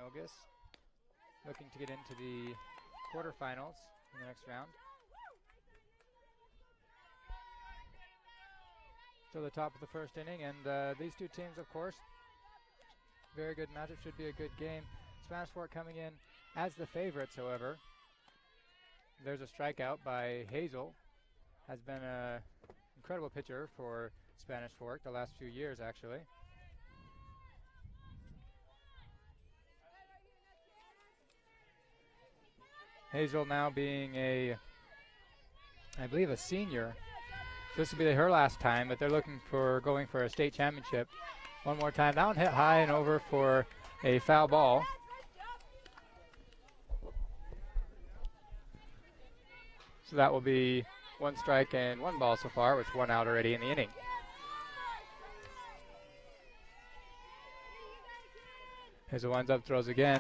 Timpanogos, looking to get into the quarterfinals in the next round. Still the top of the first inning, and these two teams, of course, very good matchup, should be a good game. Spanish Fork coming in as the favorites, however. There's a strikeout by Hazel. Has been an incredible pitcher for Spanish Fork the last few years, actually. Hazel now being I believe a senior. This will be her last time, but they're going for a state championship. One more time. That one hit high and over for a foul ball. So that will be one strike and one ball so far, with one out already in the inning. Hazel winds up, throws again.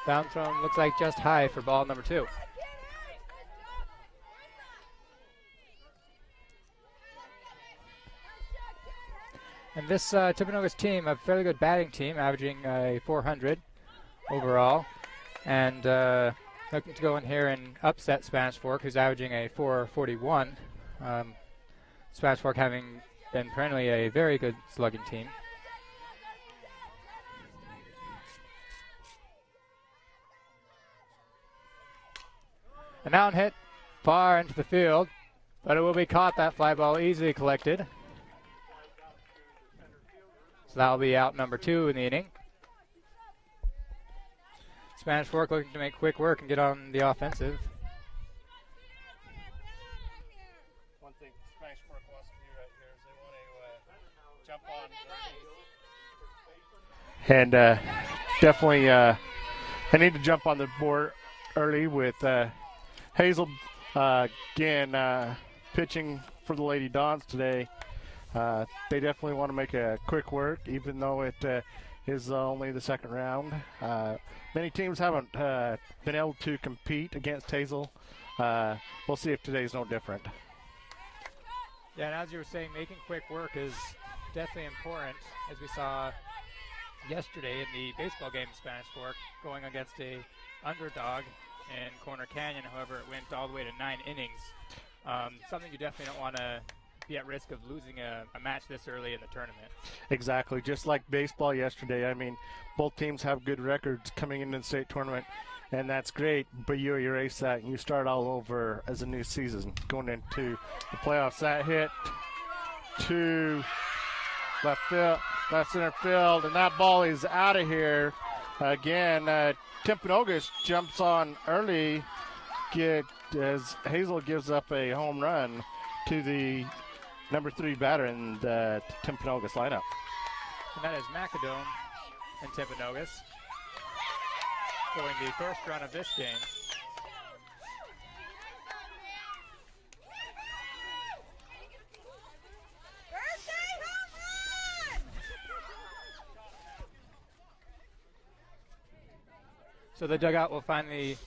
Down thrown, looks like just high for ball number 2. And this Timpanogos team, a fairly good batting team, averaging 400 overall. And looking to go in here and upset Spanish Fork, who's averaging a 441. Spanish Fork having been perennially a very good slugging team. And now hit far into the field, but it will be caught. That fly ball easily collected. So that will be out number 2 in the inning. Spanish Fork looking to make quick work and get on the offensive. One thing Spanish Fork wants to do right here is they want to jump on and definitely they need to jump on the board early with Hazel again pitching for the Lady Dons today. They definitely want to make a quick work, even though it is only the second round. Many teams haven't been able to compete against Hazel. We'll see if today's no different. Yeah, and as you were saying, making quick work is definitely important, as we saw yesterday in the baseball game in Spanish Fork, going against a underdog in Corner Canyon. However, it went all the way to 9 innings. Something you definitely don't want to be at risk of losing a match this early in the tournament. Exactly. Just like baseball yesterday. I mean, both teams have good records coming into the state tournament, and that's great, but you erase that and you start all over as a new season going into the playoffs. That hit to left center field, and that ball is out of here. Again, Timpanogos jumps on early as Hazel gives up a home run to the number 3 batter in the Timpanogos lineup. And that is Macadome and Timpanogos going the first run of this game. So the dugout will finally,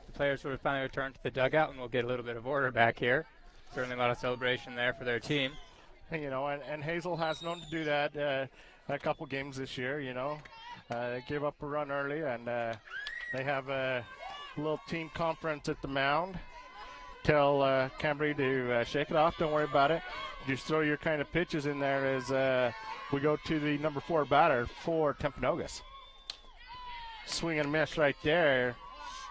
the players will finally return to the dugout, and we'll get a little bit of order back here. Certainly a lot of celebration there for their team. And, and Hazel has known to do that a couple games this year, They gave up a run early, and they have a little team conference at the mound. Tell Cambry to shake it off, don't worry about it. Just throw your kind of pitches in there as we go to the number 4 batter for Timpanogos. Swing and miss right there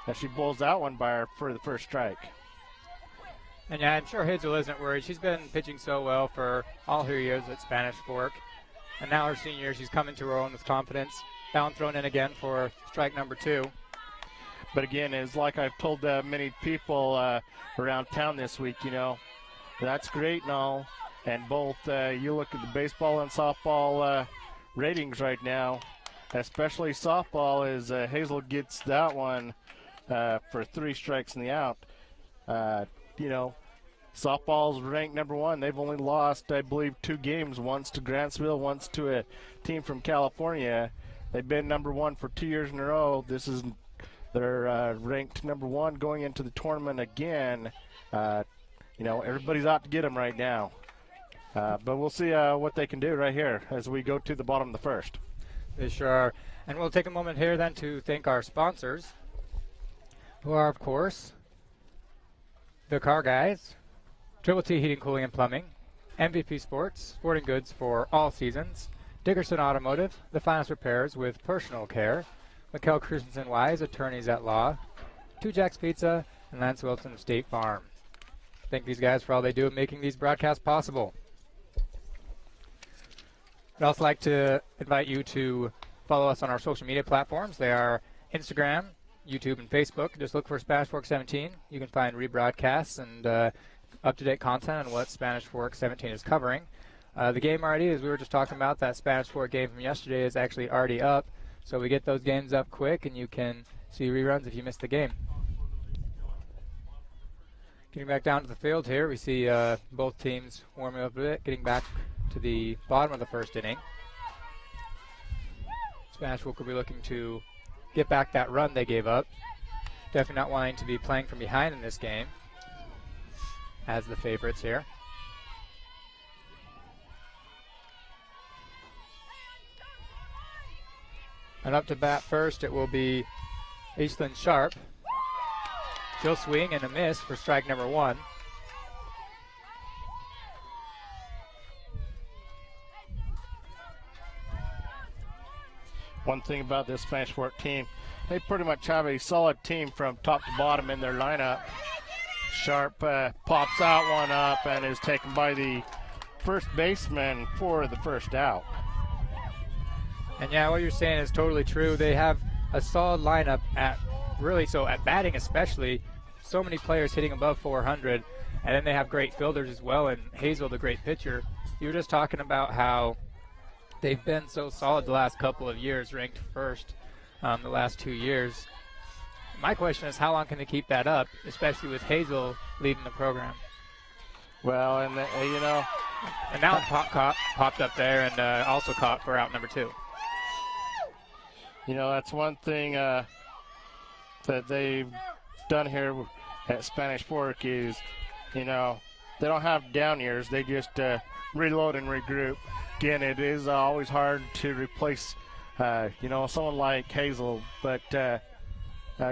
as she bowls that one by her for the first strike. And yeah, I'm sure Hazel isn't worried. She's been pitching so well for all her years at Spanish Fork. And now her senior year, she's coming to her own with confidence. Down thrown in again for strike number 2. But again, it's like I've told many people around town this week, that's great and all. And both, you look at the baseball and softball ratings right now, especially softball, as Hazel gets that one for 3 strikes in the out. Softball's ranked number 1. They've only lost, I believe, 2 games, once to Grantsville, once to a team from California. They've been number 1 for 2 years in a row. They're ranked number 1 going into the tournament again. Everybody's out to get them right now. But we'll see what they can do right here as we go to the bottom of the first. They sure are. And we'll take a moment here then to thank our sponsors, who are, of course, the Car Guys, Triple T Heating, Cooling, and Plumbing, MVP Sports, sporting goods for all seasons, Dickerson Automotive, the finest repairs with personal care, McKell Christensen Wise, attorneys at law, Two Jacks Pizza, and Lance Wilson State Farm. Thank these guys for all they do in making these broadcasts possible. I'd also like to invite you to follow us on our social media platforms. They are Instagram, YouTube, and Facebook. Just look for Spanish Fork 17. You can find rebroadcasts and up-to-date content on what Spanish Fork 17 is covering. The game already, as we were just talking about, that Spanish Fork game from yesterday is actually already up. So we get those games up quick, and you can see reruns if you missed the game. Getting back down to the field here, we see both teams warming up a bit, getting back to the bottom of the first inning. Spanish Fork will be looking to get back that run they gave up. Definitely not wanting to be playing from behind in this game as the favorites here. And up to bat first, it will be Eastland Sharp. Still swing and a miss for strike number one. One thing about this Spanish Fork team, they pretty much have a solid team from top to bottom in their lineup. Sharp pops out one up and is taken by the first baseman for the first out. And yeah, what you're saying is totally true. They have a solid lineup at batting especially. So many players hitting above 400, and then they have great fielders as well, and Hazel, the great pitcher. You were just talking about how they've been so solid the last couple of years, ranked first the last 2 years. My question is, how long can they keep that up, especially with Hazel leading the program? Well, and And now popped up there and also caught for out number two. That's one thing that they've done here at Spanish Fork is, they don't have down years. They just reload and regroup. Again, it is always hard to replace, someone like Hazel, but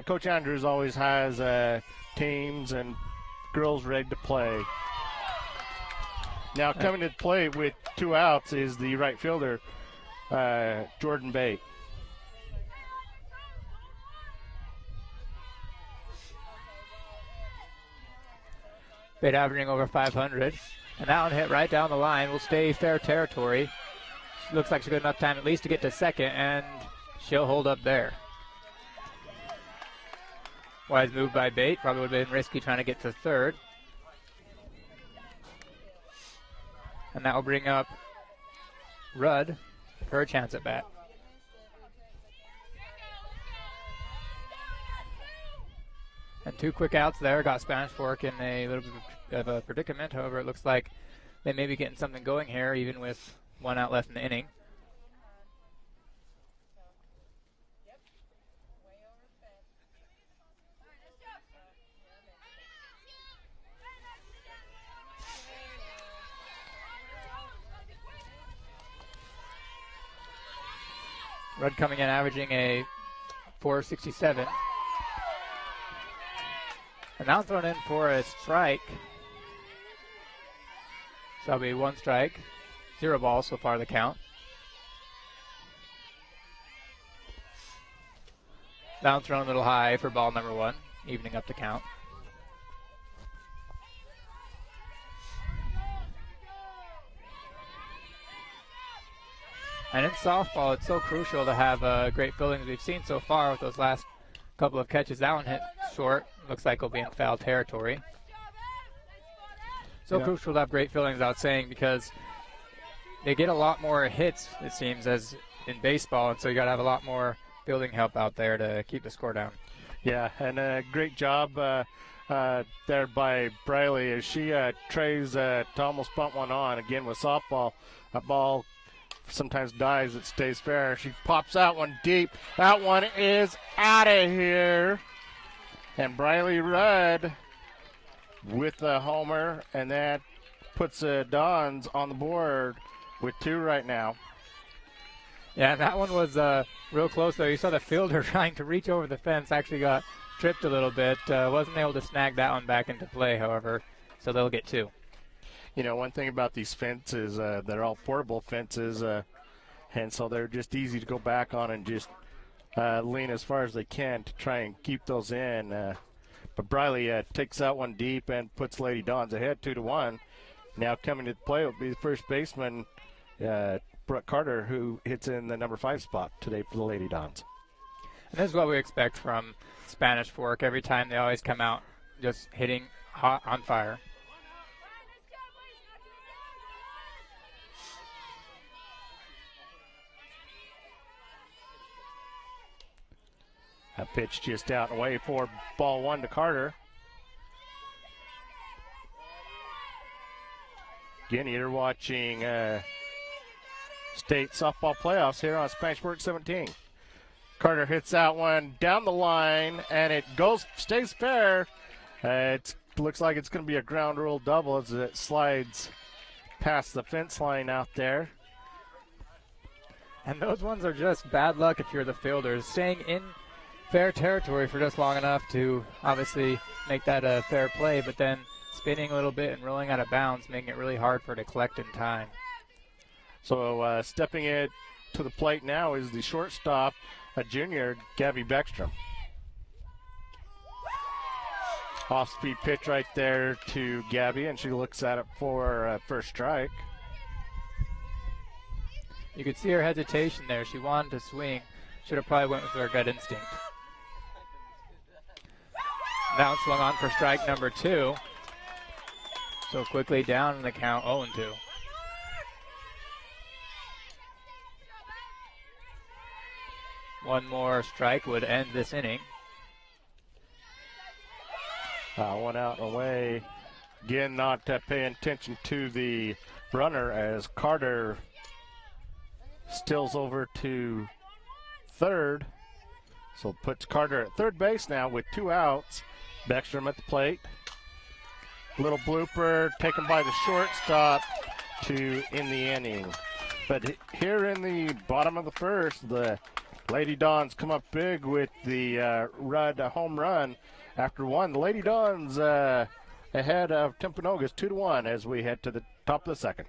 Coach Andrews always has teams and girls ready to play. Now, coming to play with 2 outs is the right fielder, Jordan Bate. Bate averaging over 500. And that one hit right down the line. Will stay fair territory. Looks like she's got enough time at least to get to second, and she'll hold up there. Wise move by Bate. Probably would have been risky trying to get to third. And that will bring up Rudd for a chance at bat. And 2 quick outs there. Got Spanish Fork in a little bit of a predicament. However, it looks like they may be getting something going here, even with 1 out left in the inning. Rudd coming in averaging a .467. And now thrown in for a strike. So that'll be 1 strike. 0 balls so far the count. Down thrown a little high for ball number 1, evening up the count. And in softball, it's so crucial to have great fielding as we've seen so far with those last couple of catches. That one hit short. Looks like it'll be in foul territory. So crucial to have great fielding, as I was saying, because they get a lot more hits, it seems, as in baseball, and so you got to have a lot more fielding help out there to keep the score down. Yeah, and a great job there by Briley as she tries to almost bunt one on. Again, with softball, a ball sometimes dies, it stays fair. She pops out one deep. That one is out of here. And Briley Rudd with the homer, and that puts Dons on the board with 2 right now. Yeah, and that one was real close, though. You saw the fielder trying to reach over the fence, actually got tripped a little bit. Wasn't able to snag that one back into play, however, so they'll get 2. You know, one thing about these fences, they're all portable fences, and so they're just easy to go back on and just lean as far as they can to try and keep those in. But Briley takes that one deep and puts Lady Dons ahead 2-1. Now coming to the play will be the first baseman, Brooke Carter, who hits in the number 5 spot today for the Lady Dons. And this is what we expect from Spanish Fork. Every time they always come out just hitting hot on fire. A pitch just out and away for ball 1 to Carter. Again, you're watching state softball playoffs here on Spanish Fork 17. Carter hits that one down the line, and it stays fair. It looks like it's going to be a ground rule double as it slides past the fence line out there. And those ones are just bad luck if you're the fielders. Staying in fair territory for just long enough to obviously make that a fair play, but then spinning a little bit and rolling out of bounds, making it really hard for it to collect in time. So stepping it to the plate now is the shortstop, a junior, Gabby Beckstrom. Off-speed pitch right there to Gabby, and she looks at it for first strike. You could see her hesitation there. She wanted to swing. Should have probably went with her gut instinct. Now swung on for strike number 2. So quickly down in the count, 0-2. One more strike would end this inning. One out and away. Again, not paying attention to the runner as Carter stills over to third. So puts Carter at third base now with 2 outs. Beckstrom at the plate. Little blooper taken by the shortstop to end the inning. But here in the bottom of the first, the Lady Dons come up big with the Rudd home run. After 1, the Lady Dons ahead of Timpanogos 2-1 as we head to the top of the second.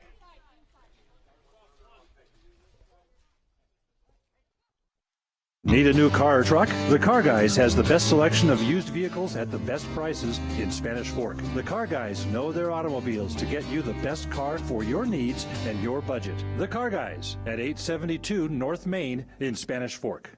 Need a new car or truck? The Car Guys has the best selection of used vehicles at the best prices in Spanish Fork. The Car Guys know their automobiles to get you the best car for your needs and your budget. The Car Guys at 872 North Main in Spanish Fork.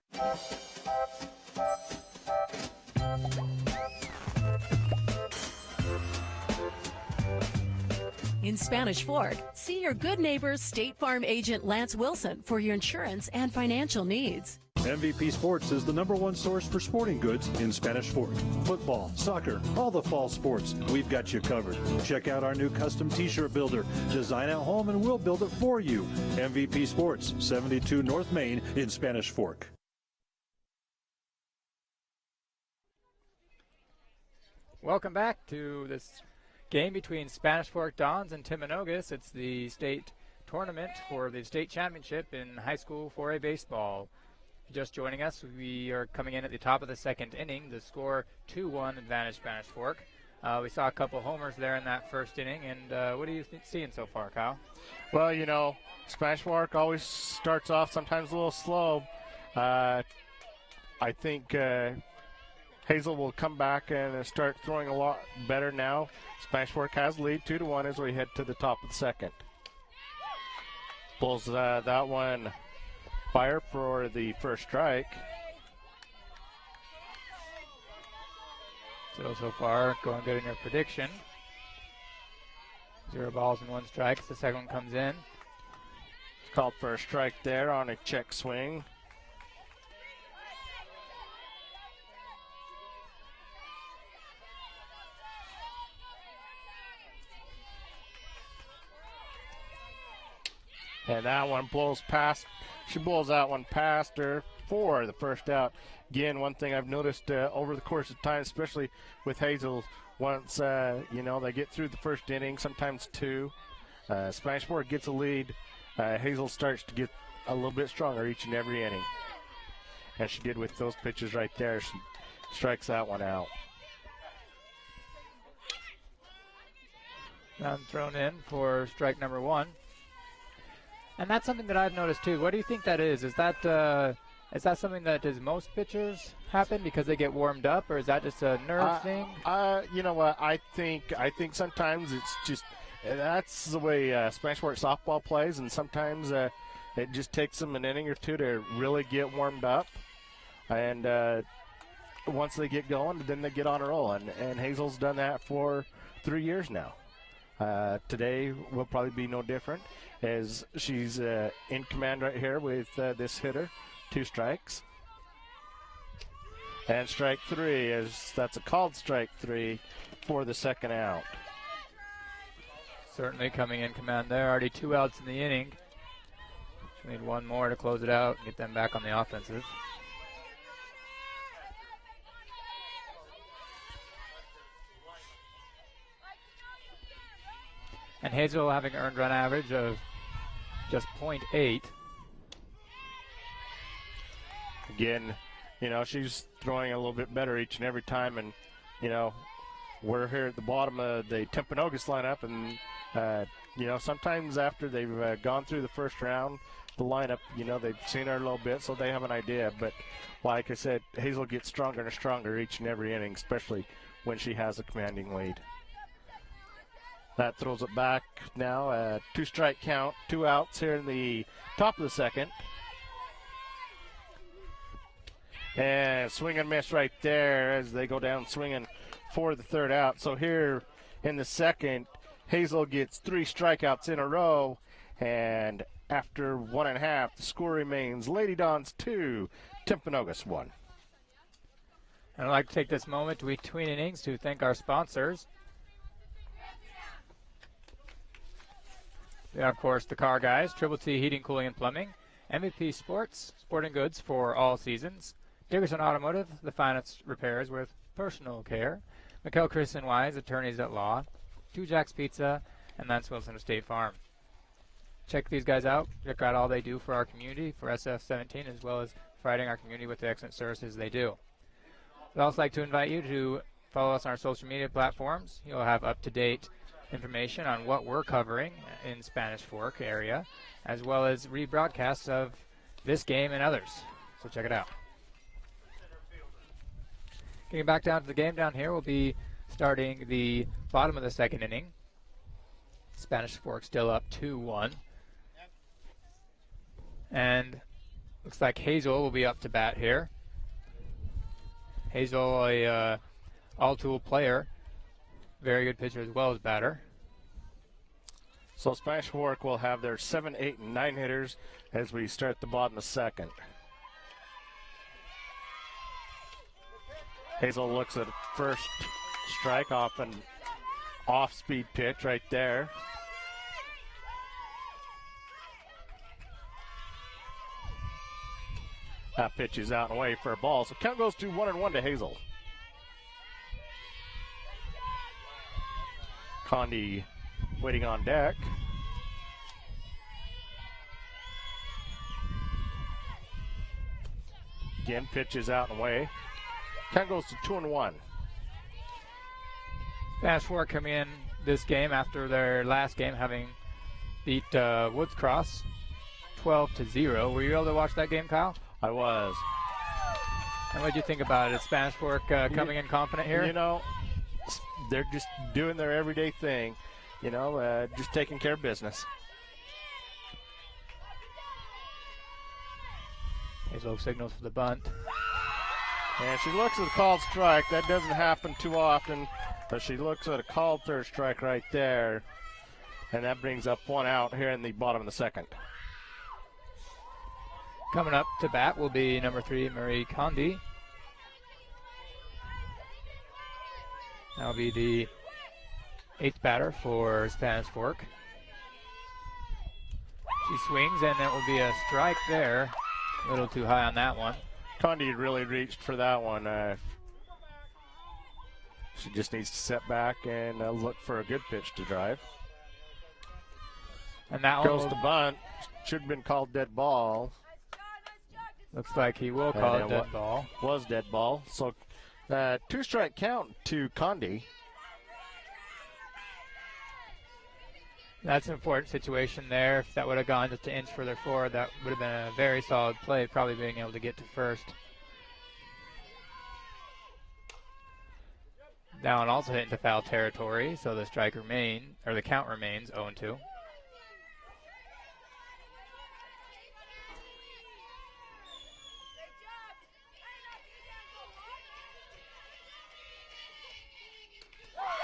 In Spanish Fork, see your good neighbor State Farm agent Lance Wilson for your insurance and financial needs. MVP Sports is the #1 source for sporting goods in Spanish Fork. Football, soccer, all the fall sports, we've got you covered. Check out our new custom t-shirt builder. Design at home and we'll build it for you. MVP Sports, 72 North Main in Spanish Fork. Welcome back to this game between Spanish Fork Dons and Timpanogos. It's the state tournament for the state championship in high school 4A baseball. Just joining us, we are coming in at the top of the second inning. The score 2-1 advantage Spanish Fork. We saw a couple homers there in that first inning, and what are you seeing so far, Kyle? Well, you know, Spanish Fork always starts off sometimes a little slow. I think Hazel will come back and start throwing a lot better now. Spanish Fork has lead 2-1 as we head to the top of the second. Pulls that one fire for the first strike. So far, going good in your prediction. 0 balls and 1 strike. The second one comes in. It's called for a strike there on a check swing. And that one blows past. She blows that one past her for the first out. Again, one thing I've noticed over the course of time, especially with Hazel, once they get through the first inning, sometimes 2, Spanish Fork gets a lead. Hazel starts to get a little bit stronger each and every inning. And she did with those pitches right there. She strikes that one out. Down thrown in for strike number 1. And that's something that I've noticed too. What do you think that is? Is that something that does most pitchers happen because they get warmed up, or is that just a nerve thing? You know what? I think sometimes it's just that's the way Spanish Fork softball plays, and sometimes it just takes them an inning or two to really get warmed up, and once they get going, then they get on a roll. And Hazel's done that for 3 years now. Today will probably be no different, as she's in command right here with this hitter. 2 strikes. And strike 3, as that's a called strike 3 for the second out. Certainly coming in command there. Already 2 outs in the inning. We need 1 more to close it out and get them back on the offensive. And Hazel having an earned run average of just .8. Again, you know, she's throwing a little bit better each and every time. And, you know, we're here at the bottom of the Timpanogos lineup. And, you know, sometimes after they've gone through the first round, the lineup, you know, they've seen her a little bit, so they have an idea. But like I said, Hazel gets stronger and stronger each and every inning, especially when she has a commanding lead. That throws it back now. 2-strike count, 2 outs here in the top of the second. And swing and miss right there as they go down swinging for the third out. So here in the second, Hazel gets 3 strikeouts in a row. And after 1.5, the score remains Lady Dons 2, Timpanogos 1. I'd like to take this moment between innings to thank our sponsors. They are, of course, the Car Guys, Triple T Heating, Cooling, and Plumbing, MVP Sports, sporting goods for all seasons, Dickerson Automotive, the finest repairs with personal care, McKell, Chris, and Wise, attorneys at law, Two Jacks Pizza, and Lance Wilson of State Farm. Check these guys out. Check out all they do for our community, for SF17, as well as providing our community with the excellent services they do. I'd also like to invite you to follow us on our social media platforms. You'll have up-to-date information on what we're covering in Spanish Fork area, as well as rebroadcasts of this game and others. So check it out. Getting back down to the game down here, we'll be starting the bottom of the second inning. Spanish Fork still up 2-1. And looks like Hazel will be up to bat here. Hazel, a all-tool player. Very good pitcher as well as batter. So Spanish Fork will have their 7, 8, and 9 hitters as we start the bottom of the second. Hazel looks at first strike off an off-speed pitch right there. That pitch is out and away for a ball. So count goes to 1-1 to Hazel. Condi waiting on deck. Again, pitch is out and away. Count goes to 2-1. Spanish Fork come in this game after their last game having beat Woods Cross 12-0. Were you able to watch that game, Kyle? I was. And what did you think about it? Is Spanish Fork coming in confident here? You know, they're just doing their everyday thing, you know, just taking care of business. Hazel signals for the bunt. And she looks at a called strike. That doesn't happen too often, but she looks at a called third strike right there. And that brings up 1 out here in the bottom of the second. Coming up to bat will be number 3, Marie Condi. That'll be the 8th batter for Spanish Fork. She swings, and it will be a strike there. A little too high on that one. Condi really reached for that one. She just needs to sit back and look for a good pitch to drive. And that Goes one to bunt. should have been called dead ball. Looks like he will call it dead ball. Was dead ball. So 2-strike count to Condi. That's an important situation there. If that would have gone just an inch further forward, that would have been a very solid play, probably being able to get to first. Down also hit into foul territory, so the the count remains 0-2.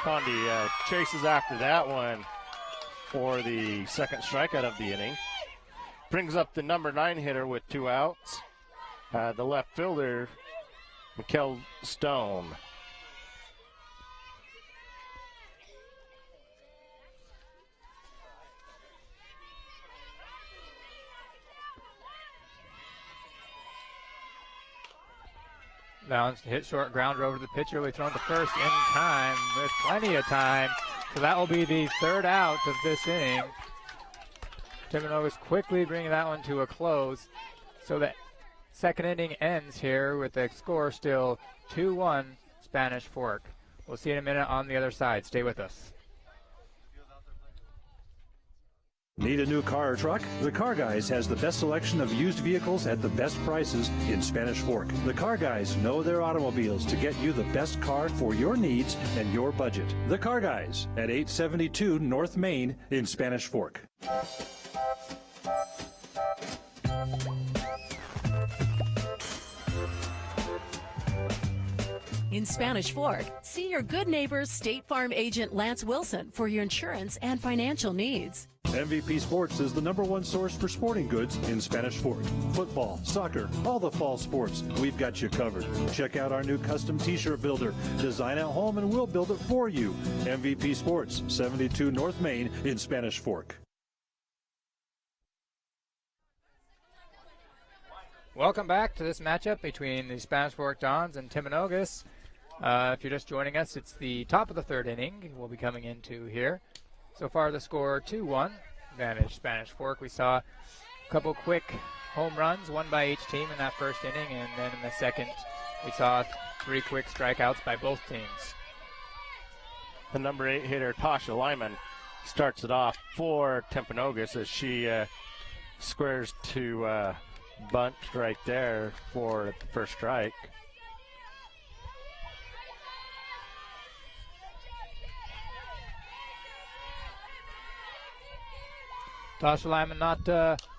Condi chases after that one for the second strikeout of the inning. Brings up the number 9 hitter with 2 outs. The left fielder, Mikkel Stone. Bounce, hit short grounder over to the pitcher. We thrown to first in time with plenty of time. So that will be the 3rd out of this inning. Timpanogos quickly bringing that one to a close. So that second inning ends here with the score still 2-1 Spanish Fork. We'll see you in a minute on the other side. Stay with us. Need a new car or truck? The Car Guys has the best selection of used vehicles at the best prices in Spanish Fork. The Car Guys know their automobiles to get you the best car for your needs and your budget. The Car Guys at 872 North Main in Spanish Fork. In Spanish Fork, see your good neighbor State Farm agent Lance Wilson for your insurance and financial needs. MVP Sports is the #1 source for sporting goods in Spanish Fork. Football, soccer, all the fall sports, we've got you covered. Check out our new custom t-shirt builder. Design at home and we'll build it for you. MVP Sports, 72 North Main in Spanish Fork. Welcome back to this matchup between the Spanish Fork Dons and Timpanogos. If you're just joining us, it's the top of the 3rd inning we'll be coming into here. So far the score 2-1, advantage Spanish Fork. We saw a couple quick home runs, one by each team in that first inning, and then in the second we saw 3 quick strikeouts by both teams. The number 8 hitter, Tasha Lyman, starts it off for Timpanogos as she squares to bunt right there for the first strike. Tasha Lyman not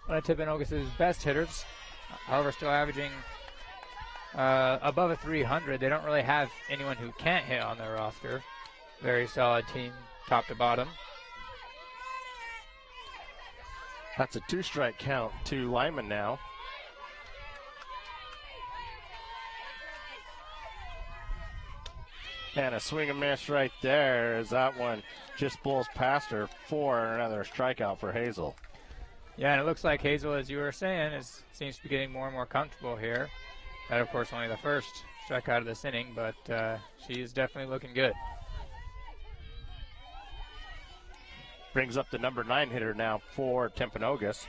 one of Timpanogos' best hitters, however still averaging above a 300. They don't really have anyone who can't hit on their roster. Very solid team top to bottom. That's a 2-strike count to Lyman now. And a swing and miss right there as that one just blows past her for another strikeout for Hazel. Yeah, and it looks like Hazel, as you were saying, seems to be getting more and more comfortable here. That, of course, only the first strikeout of this inning, but she is definitely looking good. Brings up the number 9 hitter now for Timpanogos.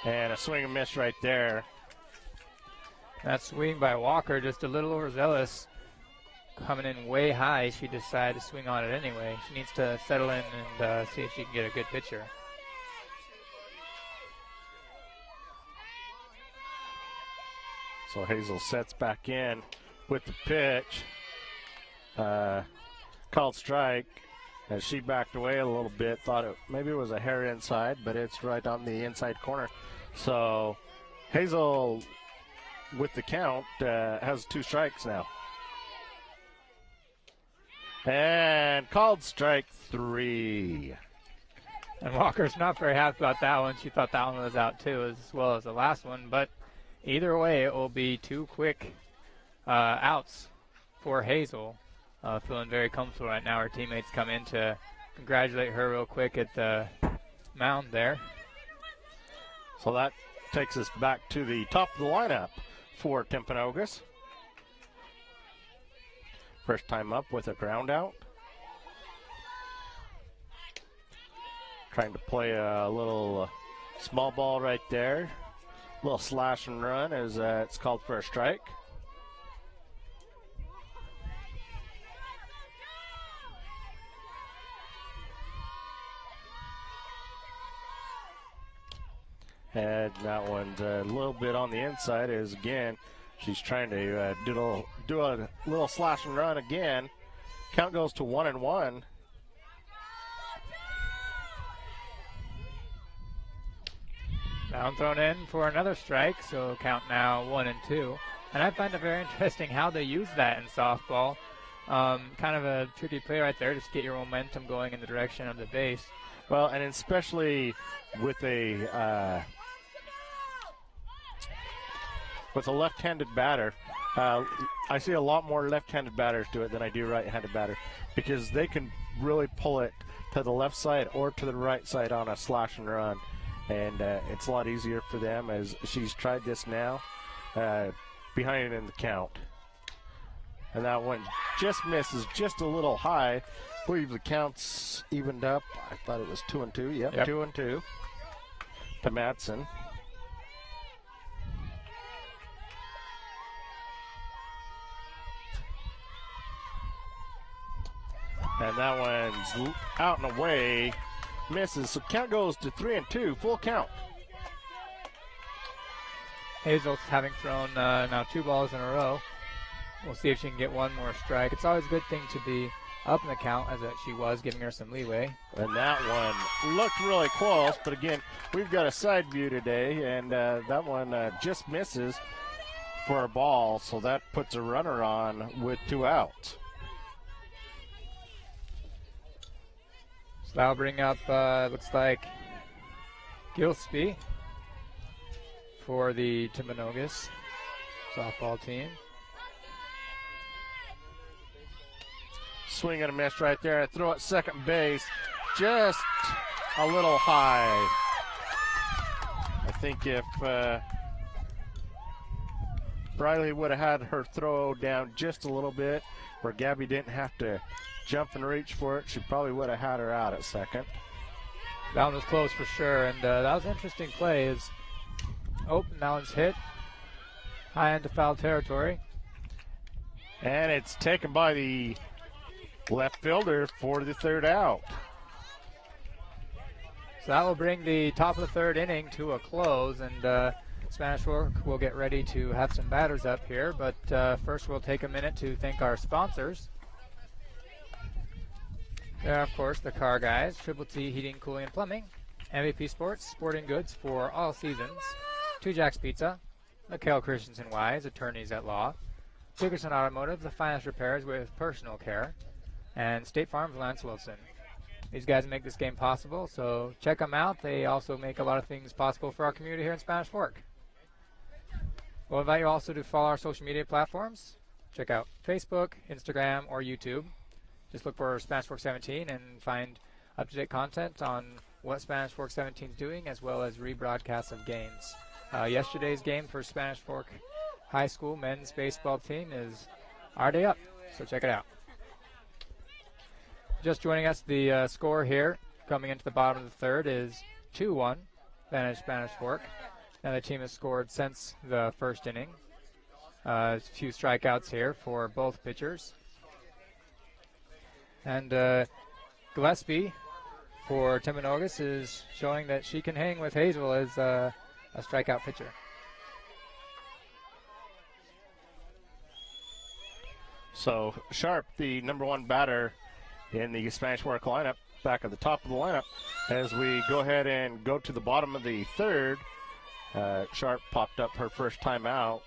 And a swing and miss right there. That swing by Walker, just a little overzealous. Coming in way high, she decided to swing on it anyway. She needs to settle in and see if she can get a good pitcher. So Hazel sets back in with the pitch. Called strike as she backed away a little bit. Thought maybe it was a hair inside, but it's right on the inside corner. So Hazel, with the count, has 2 strikes now. And called strike 3. And Walker's not very happy about that one. She thought that one was out too, as well as the last one. But either way, it will be 2 quick outs for Hazel. Feeling very comfortable right now. Her teammates come in to congratulate her real quick at the mound there. So that takes us back to the top of the lineup for Timpanogos. First time up with a ground out. Trying to play a little small ball right there. Little slash and run as it's called for a strike. And that one's a little bit on the inside as, again, she's trying to do a little slash and run again. Count goes to 1-1. Down thrown in for another strike, so count now 1-2. And I find it very interesting how they use that in softball. Kind of a tricky play right there, just to get your momentum going in the direction of the base. Well, and especially with a left-handed batter, I see a lot more left-handed batters do it than I do right-handed batters, because they can really pull it to the left side or to the right side on a slash and run, and it's a lot easier for them, as she's tried this now, behind in the count. And that one just misses just a little high. I believe the count's evened up. I thought it was 2-2. Yep. 2-2 to Madsen. And that one's out and away, misses. So count goes to 3-2, full count. Hazel's having thrown now 2 balls in a row. We'll see if she can get one more strike. It's always a good thing to be up in the count, as she was, giving her some leeway. And that one looked really close, but again, we've got a side view today, and that one just misses for a ball, so that puts a runner on with 2 outs. So that'll bring up, looks like, Gillespie for the Timpanogos softball team. Swing and a miss right there. Throw at second base. Just a little high. I think if Briley would have had her throw down just a little bit, where Gabby didn't have to jump and reach for it, she probably would have had her out at second. That one was close for sure, and that was an interesting play. That one's hit high into foul territory. And it's taken by the left fielder for the 3rd out. So that will bring the top of the 3rd inning to a close, and Spanish Fork will get ready to have some batters up here. But first we'll take a minute to thank our sponsors. There are, of course, the Car Guys, Triple T Heating, Cooling, and Plumbing, MVP Sports, sporting goods for all seasons, Two Jacks Pizza, McHale Christensen Wise, attorneys at law, Dickerson Automotive, the finest repairs with personal care, and State Farm's Lance Wilson. These guys make this game possible, so check them out. They also make a lot of things possible for our community here in Spanish Fork. We'll invite you also to follow our social media platforms. Check out Facebook, Instagram, or YouTube. Just look for Spanish Fork 17 and find up-to-date content on what Spanish Fork 17 is doing, as well as rebroadcasts of games. Yesterday's game for Spanish Fork High School men's baseball team is our day up, so check it out. Just joining us, the score here coming into the bottom of the 3rd is 2-1, advantage Spanish Fork. Now the team has scored since the 1st inning. A few strikeouts here for both pitchers. And Gillespie for Timpanogos is showing that she can hang with Hazel as a strikeout pitcher. So Sharp, the #1 batter in the Spanish Fork lineup, back at the top of the lineup. As we go ahead and go to the bottom of the 3rd, Sharp popped up her first time out.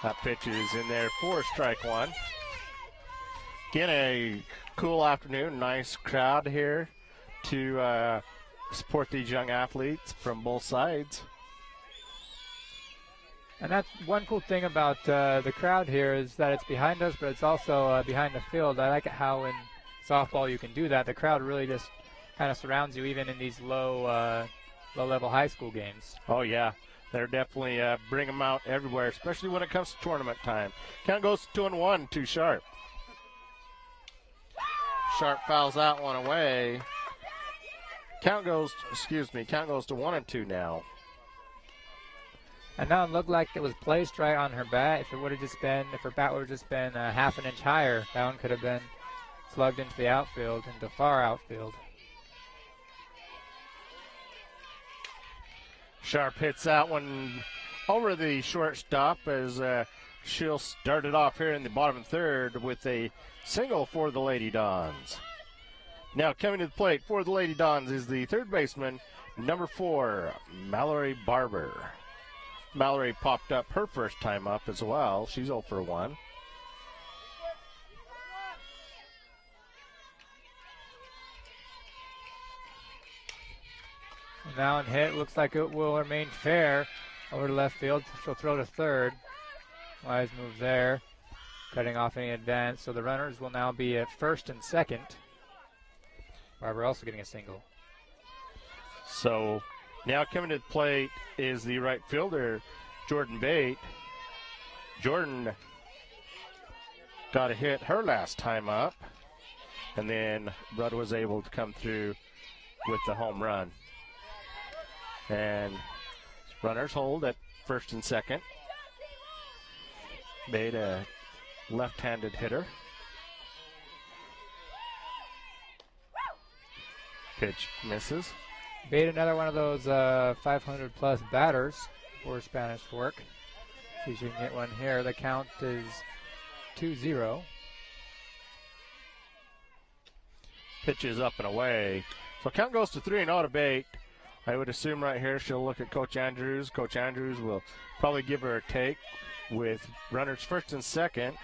That pitch is in there for strike 1. Again, a cool afternoon, nice crowd here to support these young athletes from both sides. And that's one cool thing about the crowd here, is that it's behind us, but it's also behind the field. I like it how in softball you can do that. The crowd really just kind of surrounds you, even in these low-level high school games. Oh, yeah. They're definitely bring them out everywhere, especially when it comes to tournament time. Count goes to 2-1 to Sharp. Sharp fouls that one away. Count goes to 1-2 now. And now it looked like it was placed right on her bat. If her bat would have just been a half an inch higher, that one could have been slugged into the outfield, into far outfield. Sharp hits that one over the shortstop as she'll start it off here in the bottom third with a single for the Lady Dons. Now coming to the plate for the Lady Dons is the third baseman, number 4, Mallory Barber. Mallory popped up her first time up as well. She's 0 for 1. Now in hit, looks like it will remain fair over to left field. She'll throw to third. Wise move there, cutting off any advance. So the runners will now be at first and second. Barber also getting a single. So now coming to the plate is the right fielder, Jordan Bate. Jordan got a hit her last time up, and then Rudd was able to come through with the home run. And runners hold at first and second. Bate, a left-handed hitter. Pitch misses. Bate, another one of those 500-plus batters for Spanish Fork. See if she can hit one here. The count is 2-0. Pitch is up and away. So count goes to 3-0 to Bate. I would assume right here she'll look at Coach Andrews. Coach Andrews will probably give her a take with runners first and second.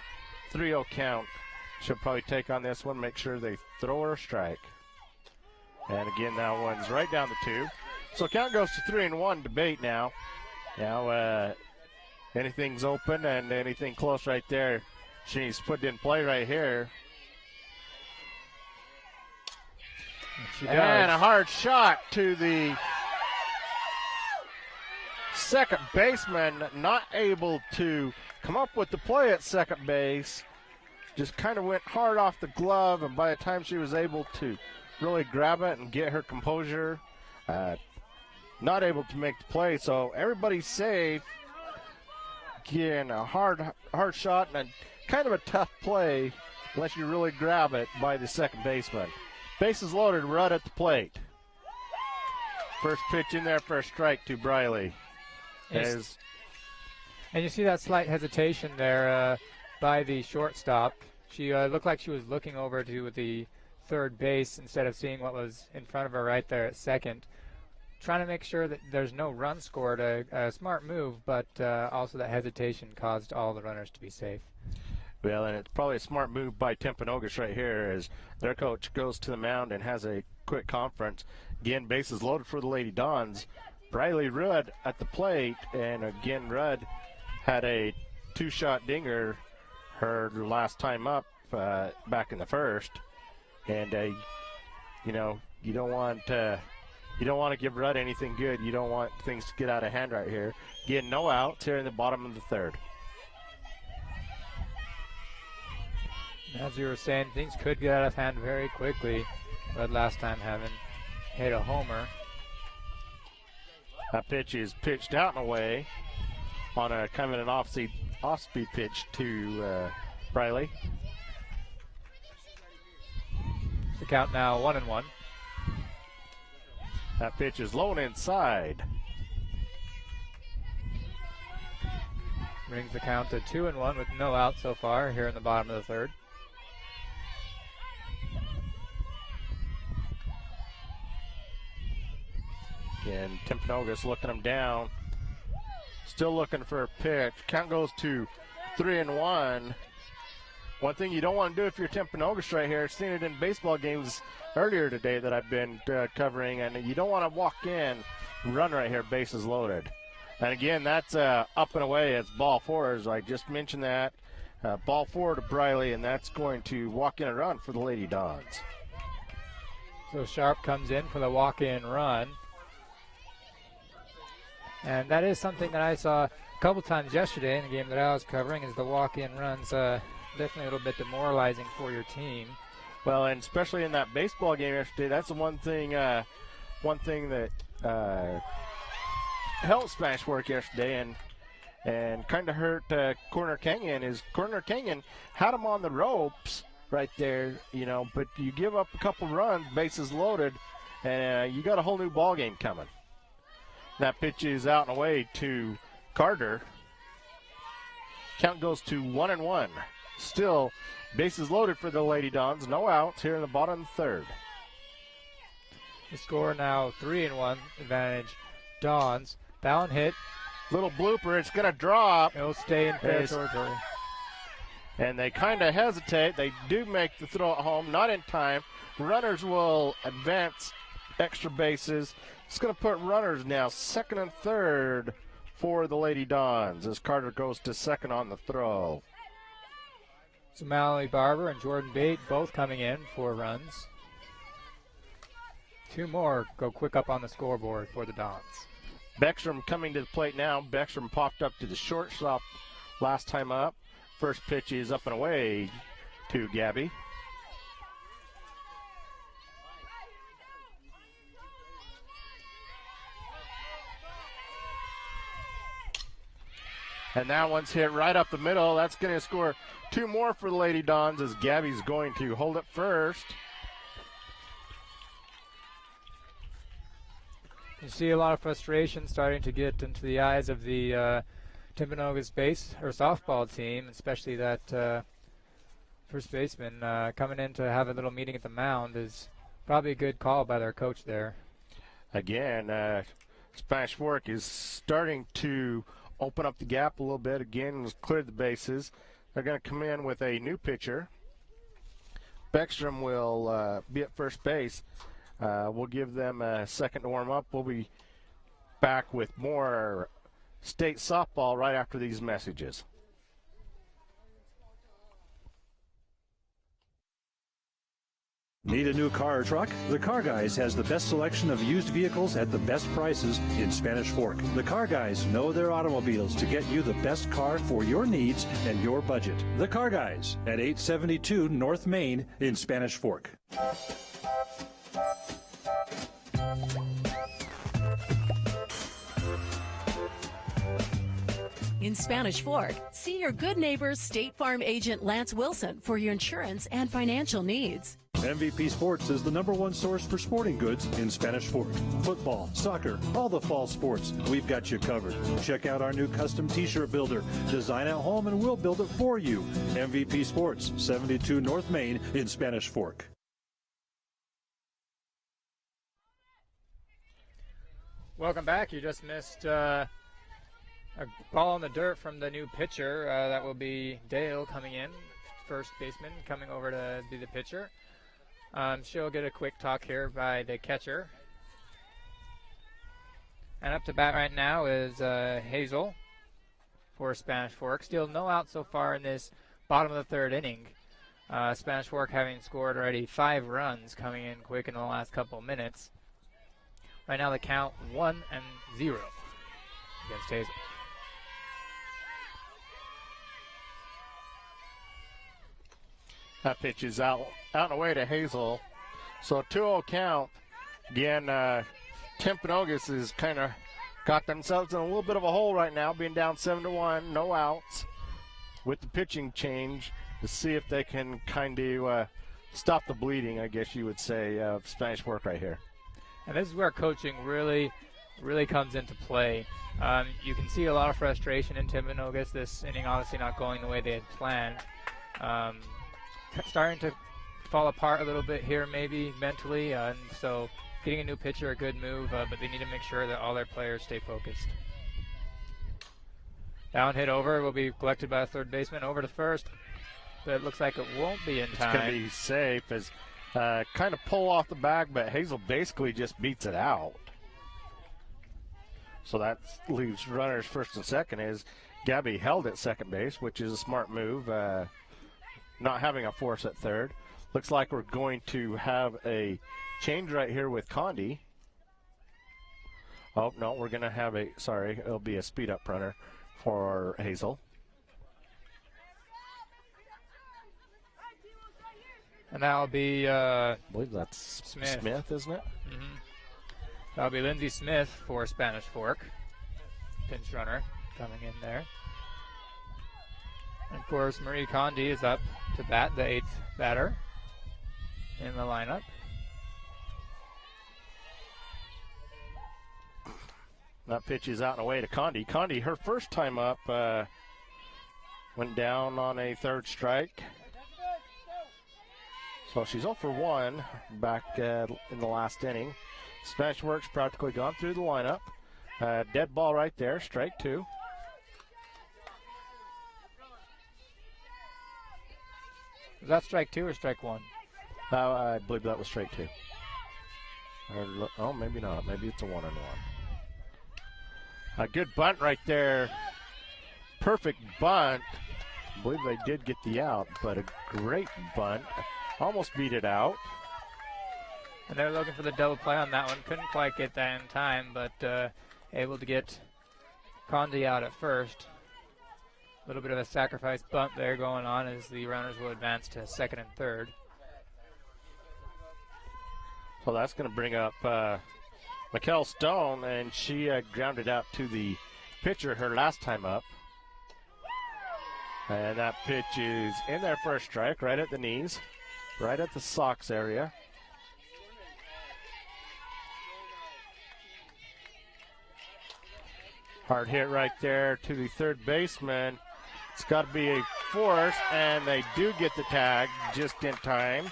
3-0 count. She'll probably take on this one, make sure they throw her a strike. And again, that one's right down the 2. So count goes to 3-1 to Bate now. Now anything's open and anything close right there, she needs to put it in play right here. And a hard shot to the second baseman, not able to come up with the play at second base. Just kind of went hard off the glove, and by the time she was able to really grab it and get her composure, not able to make the play. So everybody's safe. Again, a hard shot and a kind of a tough play unless you really grab it by the second baseman. Bases loaded, Rudd at the plate. First pitch in there for a strike to Briley. And you see that slight hesitation there by the shortstop. She looked like she was looking over to the third base instead of seeing what was in front of her right there at second. Trying to make sure that there's no run scored. A smart move, but also that hesitation caused all the runners to be safe. Well, and it's probably a smart move by Timpanogos right here as their coach goes to the mound and has a quick conference. Again, bases loaded for the Lady Dons. Briley Rudd at the plate, and again, Rudd had a 2-shot dinger her last time up back in the first. And, you don't want to give Rudd anything good. You don't want things to get out of hand right here. Again, no outs here in the bottom of the third. As you were saying, things could get out of hand very quickly. Rudd last time having hit a homer. That pitch is pitched out and away on a kind of an off-speed pitch to Briley. The count now 1-1. That pitch is low and inside. Brings the count to 2-1 with no out so far here in the bottom of the third. And Timpanogos looking him down. Still looking for a pitch. Count goes to 3-1. One thing you don't want to do if you're Timpanogos right here, I've seen it in baseball games earlier today that I've been covering, and you don't want to walk in and run right here, bases loaded. And again, that's up and away. It's ball 4, as I just mentioned that. Ball 4 to Briley, and that's going to walk in and run for the Lady Dons. So Sharp comes in for the walk-in run. And that is something that I saw a couple times yesterday in the game that I was covering, is the walk-in runs definitely a little bit demoralizing for your team. Well, and especially in that baseball game yesterday, that's the one thing that helped Spanish Fork yesterday and kind of hurt Corner Canyon is Corner Canyon had them on the ropes right there, but you give up a couple runs, bases loaded, and you got a whole new ball game coming. That pitch is out and away to Carter. Count goes to 1-1. Still, bases loaded for the Lady Dons. No outs here in the bottom of the third. The score now 3-1 advantage Dons. Bound hit. Little blooper. It's going to drop. It'll stay in fair territory. And they kind of hesitate. They do make the throw at home. Not in time. Runners will advance extra bases. It's going to put runners now second and third for the Lady Dons as Carter goes to second on the throw. So Mallory Barber and Jordan Bate both coming in for runs. Two more go quick up on the scoreboard for the Dons. Beckstrom coming to the plate now. Beckstrom popped up to the shortstop last time up. First pitch is up and away to Gabby. And that one's hit right up the middle. That's going to score two more for the Lady Dons as Gabby's going to hold it first. You see a lot of frustration starting to get into the eyes of the Timpanogos softball team, especially that first baseman coming in to have a little meeting at the mound is probably a good call by their coach there. Again, Spanish Fork is starting to open up the gap a little bit. Again, cleared the bases. They're going to come in with a new pitcher. Beckstrom will be at first base. We'll give them a second to warm up. We'll be back with more state softball right after these messages. Need a new car or truck? The Car Guys has the best selection of used vehicles at the best prices in Spanish Fork. The Car Guys know their automobiles to get you the best car for your needs and your budget. The Car Guys at 872 North Main in Spanish Fork. In Spanish Fork, see your good neighbor State Farm agent Lance Wilson for your insurance and financial needs. MVP Sports is the #1 source for sporting goods in Spanish Fork. Football, soccer, all the fall sports, we've got you covered. Check out our new custom t-shirt builder. Design at home and we'll build it for you. MVP Sports, 72 North Main in Spanish Fork. Welcome back. You just missed a ball in the dirt from the new pitcher. That will be Dale coming in, first baseman, coming over to be the pitcher. She'll get a quick talk here by the catcher. And up to bat right now is Hazel for Spanish Fork. Still no out so far in this bottom of the third inning. Spanish Fork having scored already 5 runs, coming in quick in the last couple minutes. Right now the count 1-0 against Hazel. That pitch is out and away to Hazel. So 2-0 count. Again, Timpanogos has kind of got themselves in a little bit of a hole right now, being down 7-1, no outs, with the pitching change to see if they can kind of stop the bleeding, I guess you would say, of Spanish Fork right here. And this is where coaching really comes into play. You can see a lot of frustration in Timpanogos. This inning obviously not going the way they had planned. Starting to fall apart a little bit here maybe mentally, and so getting a new pitcher, a good move, but they need to make sure that all their players stay focused. Down hit over will be collected by a third baseman over to first, but it looks like it won't be in time. It's going to be safe as kind of pull off the bag, but Hazel basically just beats it out. So that leaves runners first and second as Gabby held at second base, which is a smart move. Not having a force at third. Looks like we're going to have a change right here with Condi. Oh, no, we're going to have it'll be a speed-up runner for Hazel. And that'll be I believe that's Smith, isn't it? Mm-hmm. That'll be Lindsey Smith for Spanish Fork. Pinch runner coming in there. And of course, Marie Condi is up to bat, the 8th batter in the lineup. That pitch is out and away to Condi. Condi, her first time up, went down on a 3rd strike. So she's 0 for 1 back in the last inning. Spanish Fork's practically gone through the lineup. Dead ball right there, strike 2. Was that strike 2 or strike 1? I believe that was strike 2. Oh, maybe not. Maybe it's a 1-1. A good bunt right there. Perfect bunt. I believe they did get the out, but a great bunt. Almost beat it out. And they're looking for the double play on that one. Couldn't quite get that in time, but able to get Condi out at first. A little bit of a sacrifice bunt there going on as the runners will advance to 2nd and 3rd. So that's going to bring up Mikkel Stone, and she grounded out to the pitcher her last time up. And that pitch is in there for a strike, right at the knees, right at the socks area. Hard hit right there to the 3rd baseman. It's got to be a force, and they do get the tag just in time.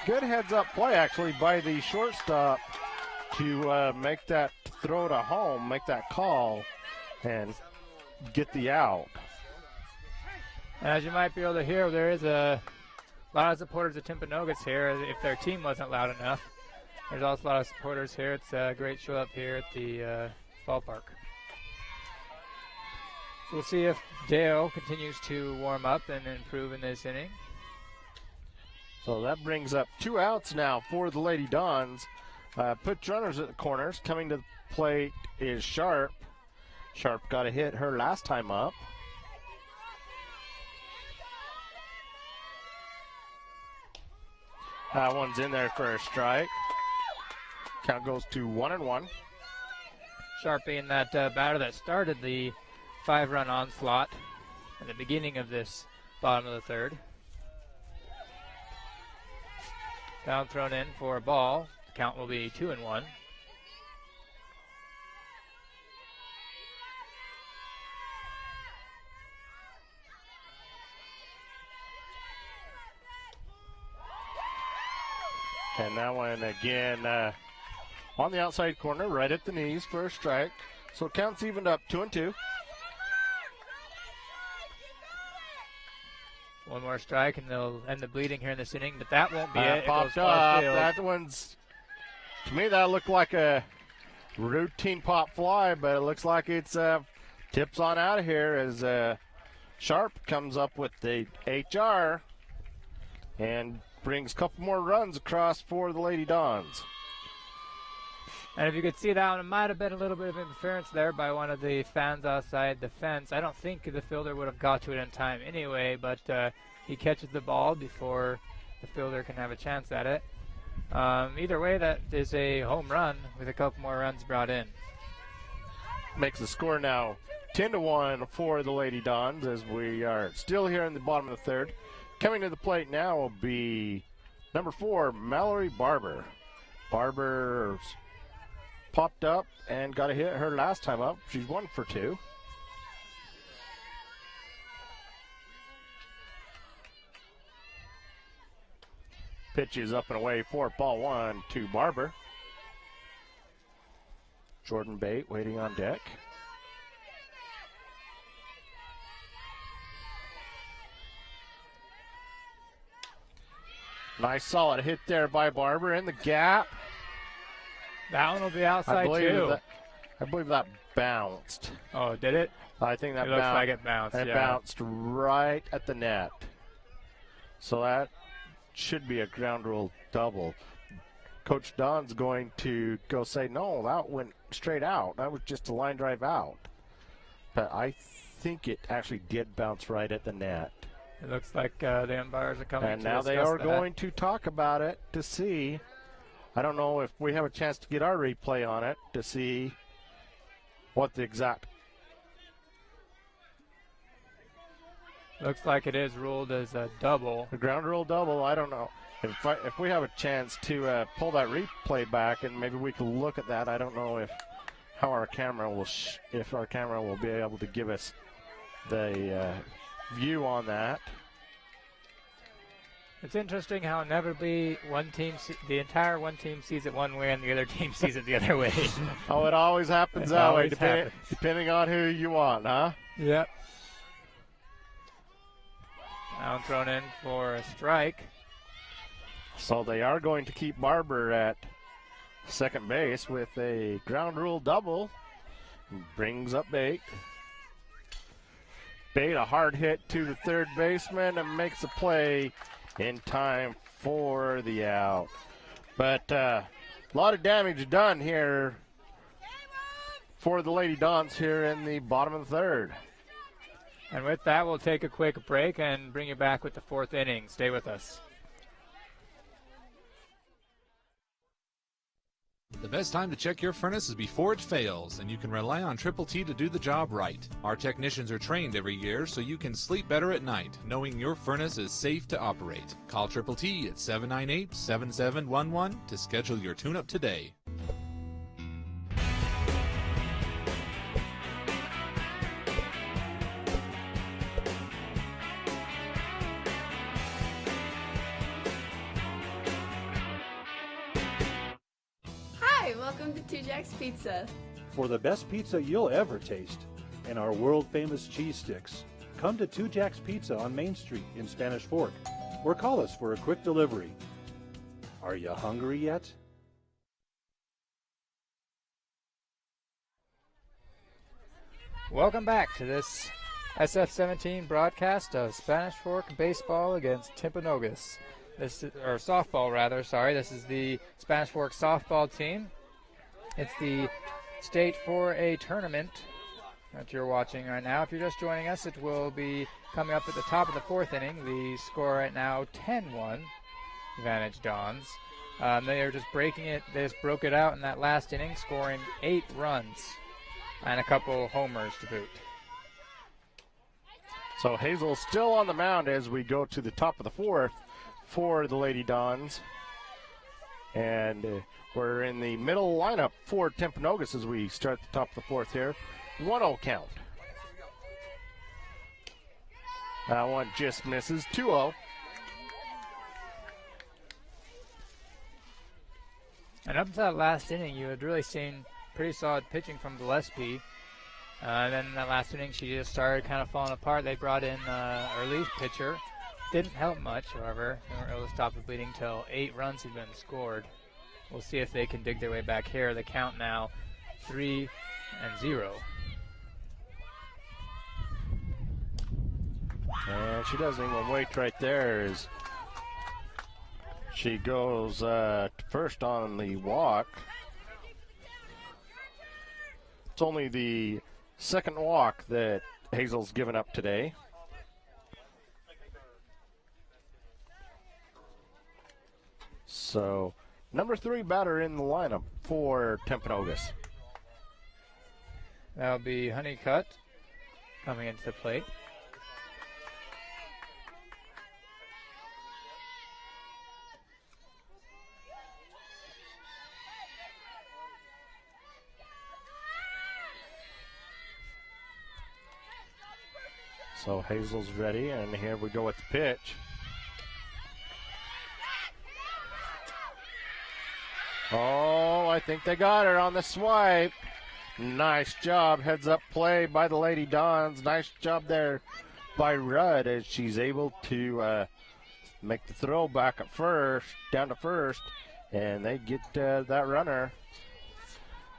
Good heads-up play, actually, by the shortstop to make that throw to home, make that call, and get the out. And as you might be able to hear, there is a lot of supporters of Timpanogos here. If their team wasn't loud enough, there's also a lot of supporters here. It's a great show up here at the ballpark. So we'll see if Dale continues to warm up and improve in this inning. So that brings up 2 outs now for the Lady Dons. Put runners at the corners. Coming to the plate is Sharp. Sharp got a hit her last time up. That one's in there for a strike. Count goes to 1-1. Sharp being that batter that started the 5-run onslaught at the beginning of this bottom of the 3rd. Down thrown in for a ball. The count will be 2-1. And that one again on the outside corner, right at the knees for a strike. So it counts evened up 2-2. One more strike and they'll end the bleeding here in this inning, but that won't be it. Popped up. That one's, to me, that looked like a routine pop fly, but it looks like it's tips on out of here as Sharp comes up with the HR and brings a couple more runs across for the Lady Dons. And if you could see that one, it might have been a little bit of interference there by one of the fans outside the fence. I don't think the fielder would have got to it in time anyway, but he catches the ball before the fielder can have a chance at it. Either way, that is a home run with a couple more runs brought in. Makes the score now 10-1 for the Lady Dons as we are still here in the bottom of the 3rd. Coming to the plate now will be number 4, Mallory Barber. Barber's popped up and got a hit her last time up. She's 1 for 2. Pitch is up and away for ball 1 to Barber. Jordan Bate waiting on deck. Nice solid hit there by Barber in the gap. That one will be outside too. I believe that bounced. Oh, did it? I think that looks like it bounced. It bounced right at the net. So that should be a ground rule double. Coach Don's going to go say, no, that went straight out. That was just a line drive out. But I think it actually did bounce right at the net. It looks like the umpires are coming And to now they are discuss that. going to talk about it to see. I don't know if we have a chance to get our replay on it to see what the exact. Looks like it is ruled as a double. The ground rule double, I don't know. If we have a chance to pull that replay back and maybe we can look at that, I don't know if our camera will be able to give us the view on that. It's interesting how inevitably the entire one team sees it one way and the other team sees it the other way. Oh, it always happens that way, depending on who you want, huh? Yep. Now thrown in for a strike. So they are going to keep Barber at second base with a ground rule double. Brings up Bate. Bate, a hard hit to the third baseman and makes a play in time for the out. But a lot of damage done here for the Lady Dons here in the bottom of the third. And with that, we'll take a quick break and bring you back with the fourth inning. Stay with us. The best time to check your furnace is before it fails, and you can rely on Triple T to do the job right. Our technicians are trained every year so you can sleep better at night, knowing your furnace is safe to operate. Call Triple T at 798-7711 to schedule your tune-up today. Welcome to Two Jacks Pizza. For the best pizza you'll ever taste and our world-famous cheese sticks, come to Two Jacks Pizza on Main Street in Spanish Fork or call us for a quick delivery. Are you hungry yet? Welcome back to this SF-17 broadcast of Spanish Fork baseball against Timpanogos. Or softball, rather. Sorry, this is the Spanish Fork softball team. It's the State 4A tournament that you're watching right now. If you're just joining us, it will be coming up at the top of the fourth inning. The score right now, 10-1, advantage Dons. They are just breaking it. They just broke it out in that last inning, scoring 8 runs and a couple homers to boot. So Hazel's still on the mound as we go to the top of the fourth for the Lady Dons. And we're in the middle lineup for Timpanogos as we start the top of the fourth here. 1-0 count. That one just misses. 2-0. And up to that last inning, you had really seen pretty solid pitching from Gillespie. Then in that last inning, she just started kind of falling apart. They brought in a relief pitcher. Didn't help much, however. They weren't able to stop the bleeding until 8 runs had been scored. We'll see if they can dig their way back here. The count now 3-0. And she doesn't even wait right there as she goes first on the walk. It's only the second walk that Hazel's given up today. So, number 3 batter in the lineup for Timpanogos. That'll be Honeycutt coming into the plate. So Hazel's ready, and here we go with the pitch. Oh, I think they got her on the swipe. Nice job. Heads up play by the Lady Dons. Nice job there by Rudd as she's able to make the throw back at first, down to first, and they get that runner.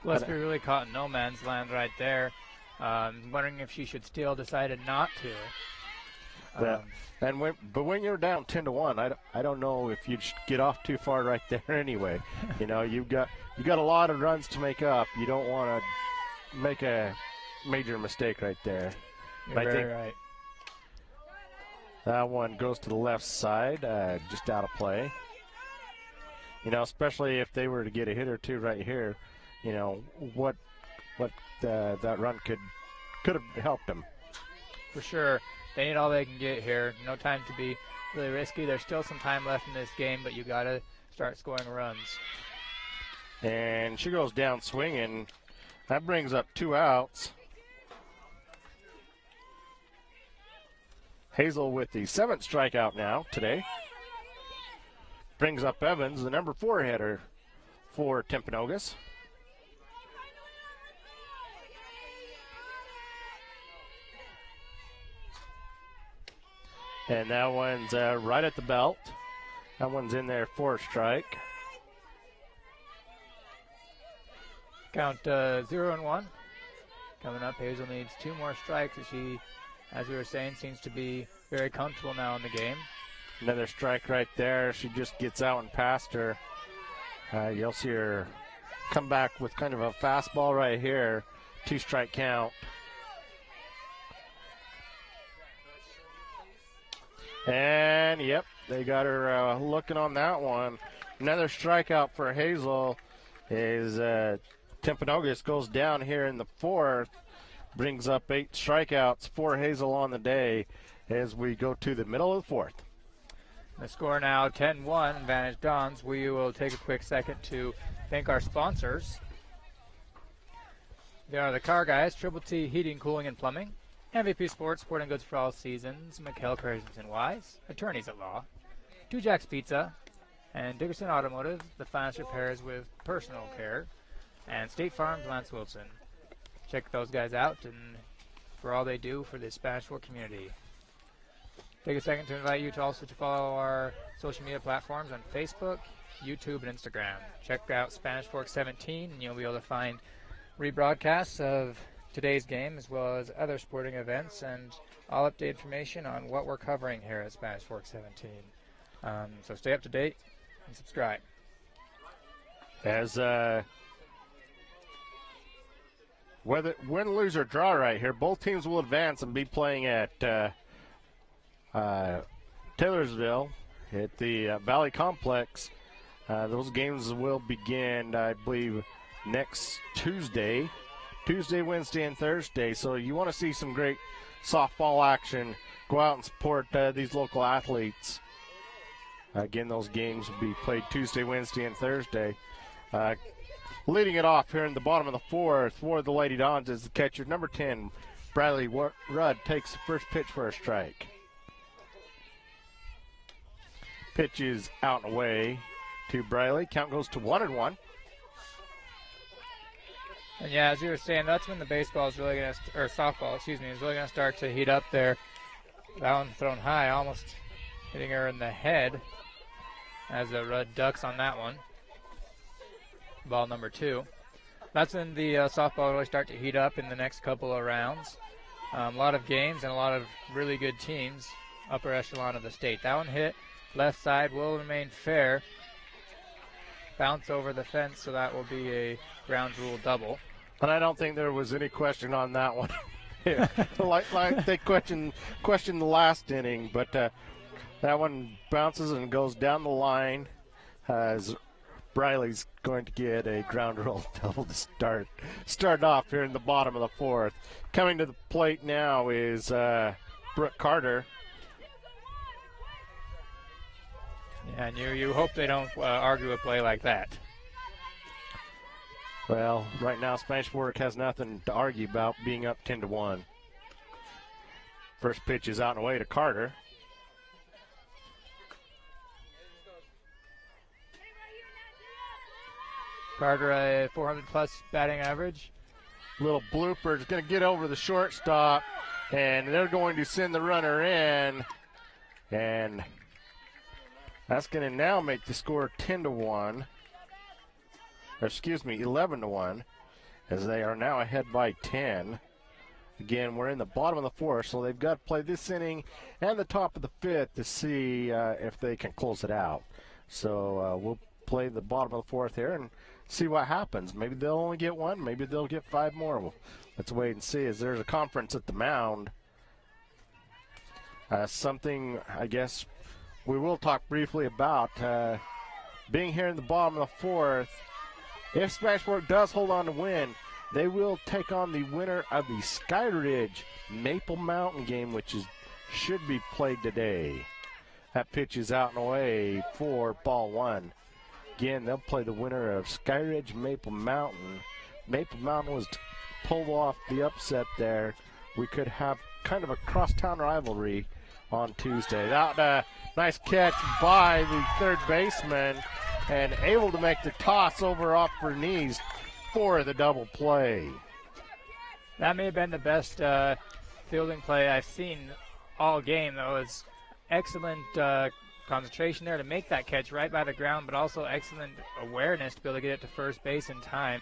Gillespie really caught in no man's land right there. Wondering if she should steal, decided not to. But when you're down 10-1, I don't know if you'd get off too far right there anyway. You know, you got a lot of runs to make up. You don't want to make a major mistake right there. You're very right. That one goes to the left side, just out of play. You know, especially if they were to get a hit or two right here, you know, what that run could have helped them. For sure. They need all they can get here. No time to be really risky. There's still some time left in this game, but you got to start scoring runs. And she goes down swinging. That brings up 2 outs. Hazel with the 7th strikeout now today. Brings up Evans, the number 4 hitter for Timpanogos. And that one's right at the belt. That one's in there for a strike. Count 0-1. Coming up, Hazel needs 2 more strikes as she, as we were saying, seems to be very comfortable now in the game. Another strike right there. She just gets out and past her. You'll see her come back with kind of a fastball right here. 2-strike count. And, yep, they got her looking on that one. Another strikeout for Hazel is Timpanogos goes down here in the 4th. Brings up 8 strikeouts for Hazel on the day as we go to the middle of the 4th. The score now 10-1, advantage Dons. We will take a quick second to thank our sponsors. They are the Car Guys, Triple T Heating, Cooling, and Plumbing, MVP Sports, Sporting Goods for all seasons, McHale, Christensen Wise, Attorneys at Law, Two Jacks Pizza, and Dickerson Automotive, the finest repairs with personal care, and State Farm's Lance Wilson. Check those guys out and for all they do for the Spanish Fork community. Take a second to invite you to also to follow our social media platforms on Facebook, YouTube, and Instagram. Check out Spanish Fork 17, and you'll be able to find rebroadcasts of today's game as well as other sporting events and all updated information on what we're covering here at Spanish Fork 17. So stay up to date and subscribe. As win, lose, or draw right here, both teams will advance and be playing at Taylorsville at the Valley Complex. Those games will begin, I believe, next Tuesday, Wednesday, and Thursday. So you want to see some great softball action. Go out and support these local athletes. Again, those games will be played Tuesday, Wednesday, and Thursday. Leading it off here in the bottom of the 4th for the Lady Dons is the catcher, number 10, Bradley Rudd, takes the first pitch for a strike. Pitch is out and away to Briley. Count goes to 1-1. And yeah, as you were saying, that's when the baseball is really going to, or softball, excuse me, is really going to start to heat up there. That one thrown high, almost hitting her in the head as the Rudd ducks on that one. Ball number 2. That's when the softball really start to heat up in the next couple of rounds. A lot of games and a lot of really good teams, upper echelon of the state. That one hit left side, will remain fair. Bounce over the fence, so that will be a ground rule double. And I don't think there was any question on that one. like they questioned the last inning, but that one bounces and goes down the line as Briley's going to get a ground rule double to start off here in the bottom of the 4th. Coming to the plate now is Brooke Carter. Yeah, and you hope they don't argue a play like that. Well, right now Spanish Fork has nothing to argue about, being up 10-1. First pitch is out and away to Carter. Carter, a 400-plus batting average. Little blooper is going to get over the shortstop, and they're going to send the runner in, and that's going to now make the score 10-1. Or excuse me, 11-1, as they are now ahead by 10. Again, we're in the bottom of the 4th, so they've got to play this inning and the top of the 5th to see if they can close it out. So we'll play the bottom of the 4th here and see what happens. Maybe they'll only get 1, maybe they'll get 5 more. Let's wait and see, as there's a conference at the mound. Something I guess we will talk briefly about. Being here in the bottom of the fourth, if Spanish Fork does hold on to win, they will take on the winner of the Sky Ridge Maple Mountain game, which should be played today. That pitch is out and away for ball one. Again, they'll play the winner of Sky Ridge Maple Mountain. Maple Mountain was pulled off the upset there. We could have kind of a crosstown rivalry on Tuesday. That nice catch by the third baseman and able to make the toss over off her knees for the double play. That may have been the best fielding play I've seen all game, though. It's excellent concentration there to make that catch right by the ground, but also excellent awareness to be able to get it to first base in time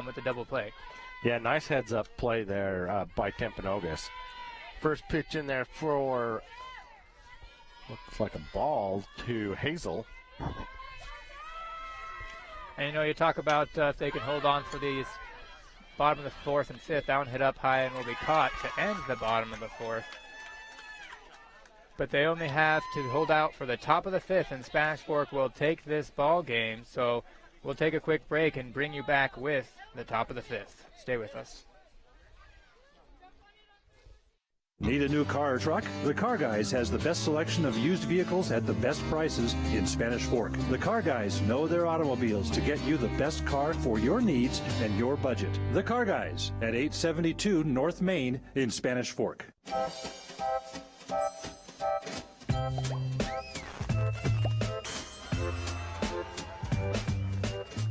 with the double play. Yeah, nice heads-up play there by Timpanogos. First pitch in there for, looks like a ball to Hazel. And, you talk about if they can hold on for these bottom of the fourth and fifth, that one hit up high and will be caught to end the bottom of the fourth. But they only have to hold out for the top of the fifth, and Spanish Fork will take this ball game. So we'll take a quick break and bring you back with the top of the fifth. Stay with us. Need a new car or truck? The Car Guys has the best selection of used vehicles at the best prices in Spanish Fork. The Car Guys know their automobiles to get you the best car for your needs and your budget. The Car Guys at 872 North Main in Spanish Fork.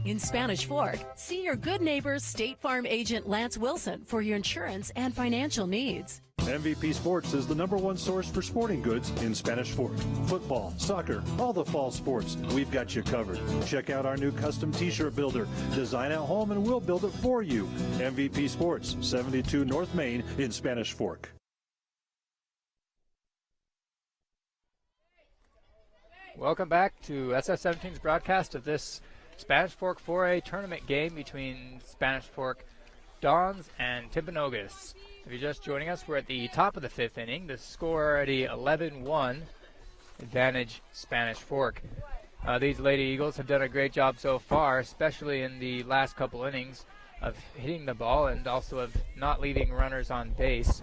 In Spanish Fork, see your good neighbor State Farm agent Lance Wilson for your insurance and financial needs. MVP Sports is the #1 source for sporting goods in Spanish Fork. Football, soccer, all the fall sports, we've got you covered. Check out our new custom t-shirt builder. Design at home and we'll build it for you. MVP Sports, 72 North Main in Spanish Fork. Welcome back to SF17's broadcast of this Spanish Fork 4A tournament game between Spanish Fork Dons and Timpanogos. If you're just joining us, we're at the top of the fifth inning. The score already 11-1, advantage Spanish Fork. These Lady Eagles have done a great job so far, especially in the last couple innings, of hitting the ball and also of not leaving runners on base.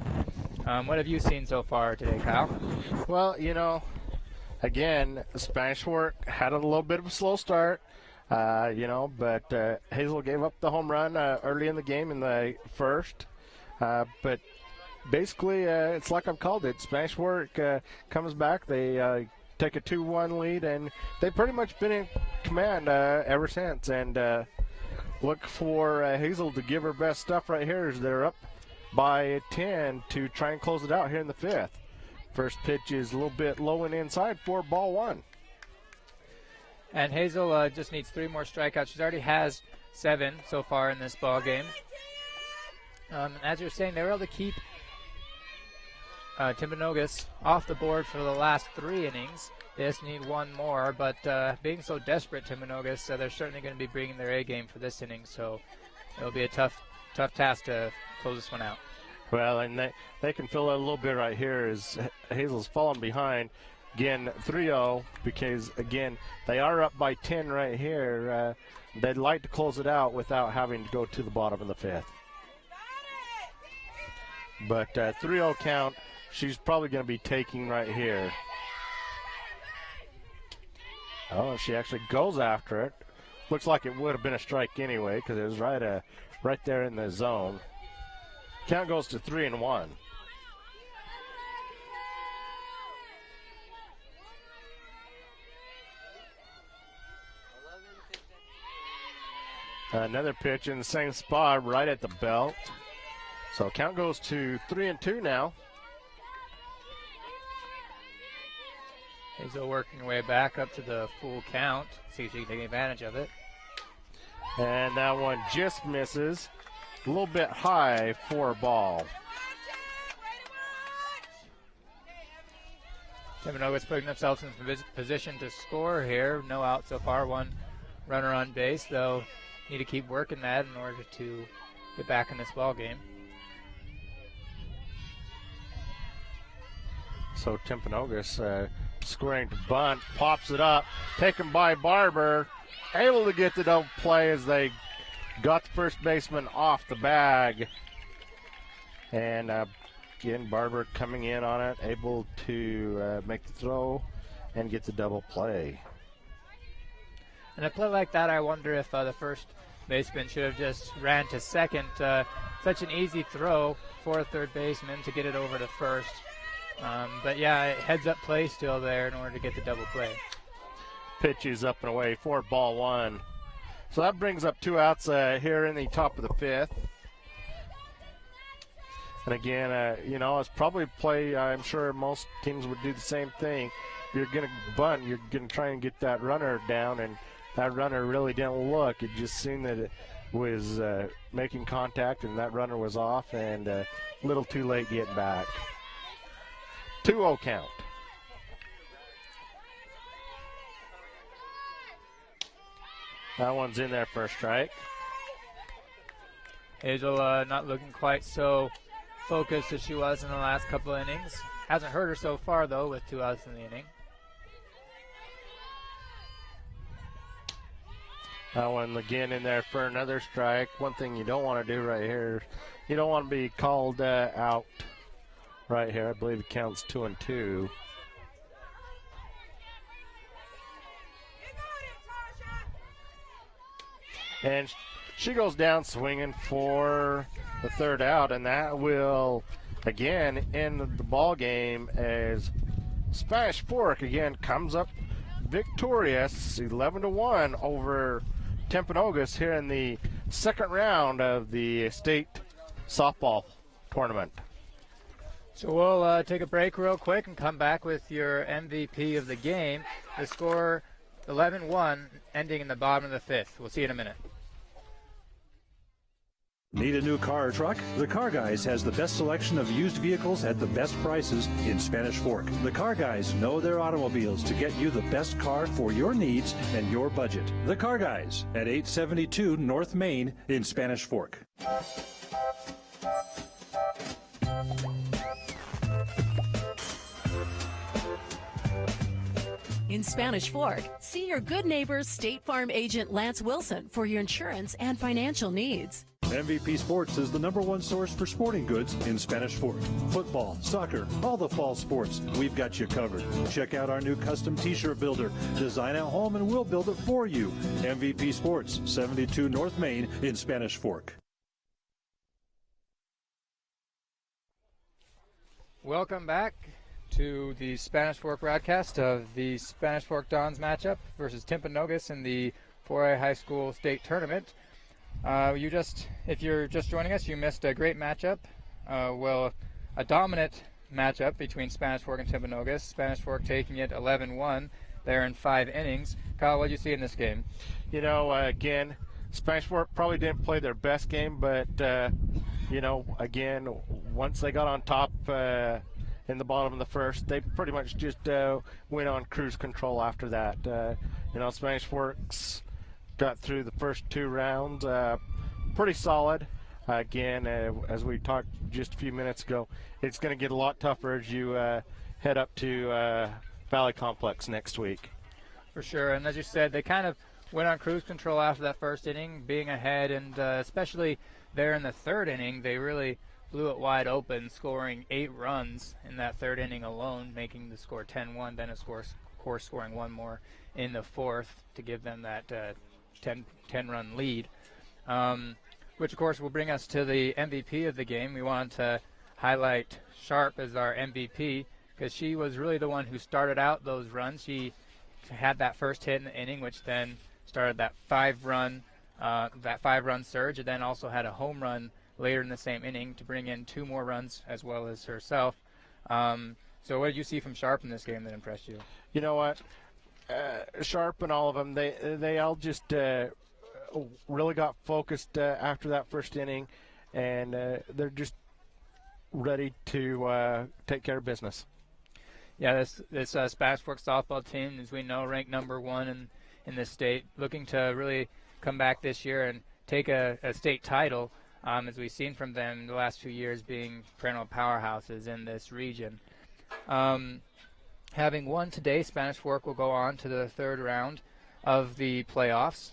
What have you seen so far today, Kyle? Well, again, Spanish Fork had a little bit of a slow start, but Hazel gave up the home run early in the game in the first. But basically, it's like I've called it. Spanish Fork comes back. They take a 2-1 lead, and they've pretty much been in command ever since. And look for Hazel to give her best stuff right here as they're up by 10 to try and close it out here in the fifth. First pitch is a little bit low and inside for ball one. And Hazel just needs 3 more strikeouts. She already has 7 so far in this ball game. As you're saying, they were able to keep Timpanogos off the board for the last 3 innings. They just need 1 more, but being so desperate, Timpanogos, they're certainly going to be bringing their A game for this inning, so it'll be a tough task to close this one out. Well, and they can fill it a little bit right here as Hazel's fallen behind. Again, 3-0, because, again, they are up by 10 right here. They'd like to close it out without having to go to the bottom of the fifth. But 3-0 count, she's probably going to be taking right here. Oh, she actually goes after it. Looks like it would have been a strike anyway because it was right there in the zone. Count goes to 3-1. Another pitch in the same spot right at the belt. So count goes to 3-2 now. Hazel working her way back up to the full count. See if she can take advantage of it. And that one just misses. A little bit high for a ball. Timpanogos putting themselves in position to score here. No out so far. 1 runner on base, though. Need to keep working that in order to get back in this ball game. So Timpanogos squaring to bunt, pops it up, taken by Barber, able to get the double play as they got the first baseman off the bag. And again, Barber coming in on it, able to make the throw and get the double play. And a play like that, I wonder if the first baseman should have just ran to second. Such an easy throw for a third baseman to get it over to first. But yeah, heads up play still there in order to get the double play. Pitch is up and away for ball one. So that brings up 2 outs here in the top of the 5th. And again, it's probably a play I'm sure most teams would do the same thing. If you're going to bunt, you're going to try and get that runner down, and that runner really didn't look. It just seemed that it was making contact, and that runner was off, and a little too late getting back. 2-0 count. That one's in there for a strike. Hazel not looking quite so focused as she was in the last couple of innings. Hasn't hurt her so far, though, with 2 outs in the inning. That one again in there for another strike. One thing you don't want to do right here, you don't want to be called out right here. I believe it counts 2-2. And she goes down swinging for the 3rd out, and that will again end the ball game as Spanish Fork again comes up victorious 11-1 over Timpanogos here in the 2nd round of the state softball tournament. So we'll take a break real quick and come back with your MVP of the game. The score 11-1, ending in the bottom of the 5th. We'll see you in a minute. Need a new car or truck? The Car Guys has the best selection of used vehicles at the best prices in Spanish Fork. The Car Guys know their automobiles to get you the best car for your needs and your budget. The Car Guys at 872 North Main in Spanish Fork. In Spanish Fork, see your good neighbor State Farm agent Lance Wilson for your insurance and financial needs. MVP Sports is the #1 source for sporting goods in Spanish Fork. Football, soccer, all the fall sports, we've got you covered. Check out our new custom t-shirt builder. Design at home and we'll build it for you. MVP Sports, 72 North Main in Spanish Fork. Welcome back to the Spanish Fork broadcast of the Spanish Fork Dons matchup versus Timpanogos in the 4A High School State Tournament. If you're just joining us, you missed a great matchup. A dominant matchup between Spanish Fork and Timpanogos. Spanish Fork taking it 11-1 there in 5 innings. Kyle, what did you see in this game? Again, Spanish Fork probably didn't play their best game, but, again, once they got on top in the bottom of the 1st, they pretty much just went on cruise control after that. Spanish Fork's got through the first 2 rounds pretty solid. Again, as we talked just a few minutes ago, it's going to get a lot tougher as you head up to Valley Complex next week. For sure, and as you said, they kind of went on cruise control after that first inning, being ahead, and especially there in the 3rd inning, they really blew it wide open, scoring 8 runs in that 3rd inning alone, making the score 10-1, then of course scoring 1 more in the 4th to give them that 10-run lead, which of course will bring us to the MVP of the game. We want to highlight Sharp as our MVP because she was really the one who started out those runs. She had that first hit in the inning, which then started that 5-run surge, and then also had a home run later in the same inning to bring in 2 more runs as well as herself. So what did you see from Sharp in this game that impressed you? You know what? Sharp and all of them, they all just really got focused after that first inning, and they're just ready to take care of business. Yeah, this Spanish Fork softball team, as we know, ranked #1 in the state, looking to really come back this year and take a state title, as we've seen from them the last few years being perennial powerhouses in this region. Having won today, Spanish Fork will go on to the third round of the playoffs.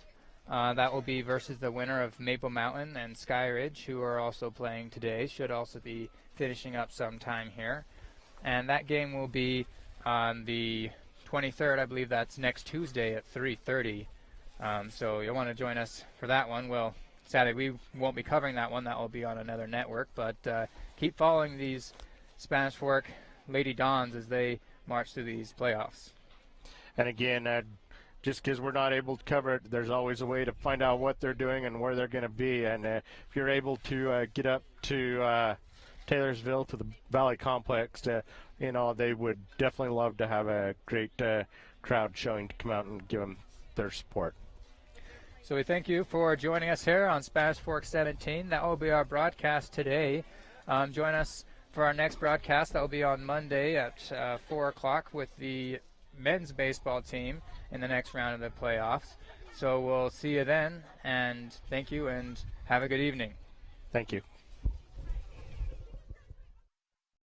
That will be versus the winner of Maple Mountain and Sky Ridge, who are also playing today, should also be finishing up sometime here. And that game will be on the 23rd. I believe that's next Tuesday at 3:30. So you'll want to join us for that one. Well, sadly, we won't be covering that one. That will be on another network. But keep following these Spanish Fork Lady Dons as they march through these playoffs. And again, just because we're not able to cover it, there's always a way to find out what they're doing and where they're going to be. And if you're able to get up to Taylorsville, to the Valley Complex, they would definitely love to have a great crowd showing to come out and give them their support. So we thank you for joining us here on Spanish Fork 17. That will be our broadcast today. Join us for our next broadcast. That will be on Monday at 4 o'clock with the men's baseball team in the next round of the playoffs. So we'll see you then, and thank you, and have a good evening. Thank you.